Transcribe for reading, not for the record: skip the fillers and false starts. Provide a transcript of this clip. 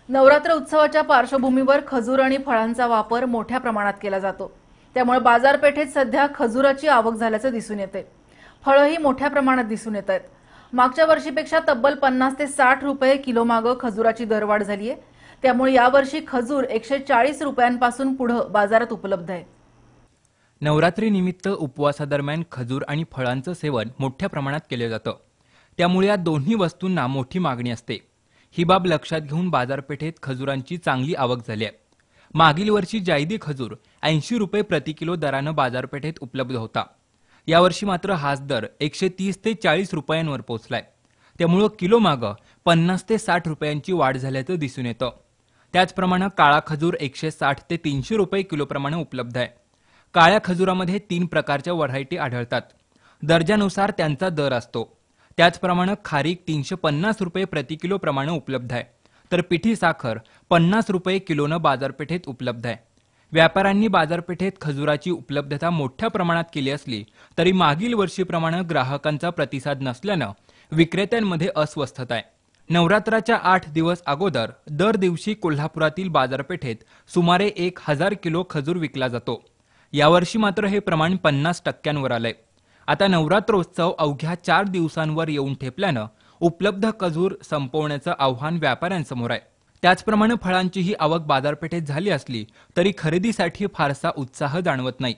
नवरात्र उत्सवाच्या पार्श्वभूमीवर खजूर आणि फळांचा वापर मोठ्या प्रमाणात केला जातो। त्यामुळे बाजारपेठेत सध्या खजुराची आवक झाल्याचे दिसून येते। फळंही मोठ्या प्रमाणात दिसून येत आहेत। मागच्या वर्षीपेक्षा तब्बल 50 ते 60 रुपये किलो मागे खजुराची दरवाढ झाली आहे। त्यामुळे यावर्षी खजूर 140 रुपयांपासून पुढे बाजारात उपलब्ध आहे। नवरात्रीनिमित्त उपवासादरम्यान खजूर आणि फळांचं सेवन मोठ्या प्रमाणात केले जातं। त्यामुळे या दोन्ही वस्तूंना मोठी मागणी असते। ही बाब लक्षात घेऊन बाजारपेठेत खजुरांची चांगली आवक झाली आहे। मागील वर्षी जायदी खजूर 80 रुपये प्रति किलो दरानं बाजारपेठेत उपलब्ध होता। यावर्षी मात्र हाच दर 130 ते 40 रुपयांवर पोहोचलाय। त्यामुळे किलो मागे 50 ते 60 रुपयांची वाढ झाल्याचं दिसून येतं। त्याचप्रमाणे काळा खजूर 160 ते 300 रुपये किलोप्रमाणे उपलब्ध आहे। काळ्या खजुरामध्ये 3 प्रकारच्या व्हरायटी आढळतात। दर्जानुसार त्यांचा दर असतो। त्याचप्रमाणे खारीक 350 रुपये प्रति किलो प्रमाणे उपलब्ध आहे, तर पिठी साखर 50 रुपये किलोनं बाजारपेठेत उपलब्ध आहे। व्यापाऱ्यांनी बाजारपेठेत खजुराची उपलब्धता मोठ्या प्रमाणात केली असली तरी मागील वर्षीप्रमाणे ग्राहकांचा प्रतिसाद नसल्यानं विक्रेत्यांमध्ये अस्वस्थता आहे। नवरात्राच्या 8 दिवस अगोदर दर दिवशी कोल्हापुरातील बाजारपेठेत सुमारे 1000 किलो खजूर विकला जातो। यावर्षी मात्र हे प्रमाण 50% आलंय। आता नवरात्रोत्सव अवघ्या 4 दिवसांवर येऊन ठेपल्यानं उपलब्ध खजूर संपवण्याचं आव्हान व्यापाऱ्यांसमोर आहे। त्याचप्रमाणे फळांचीही आवक बाजारपेठेत झाली असली तरी खरेदीसाठी फारसा उत्साह जाणवत नाही।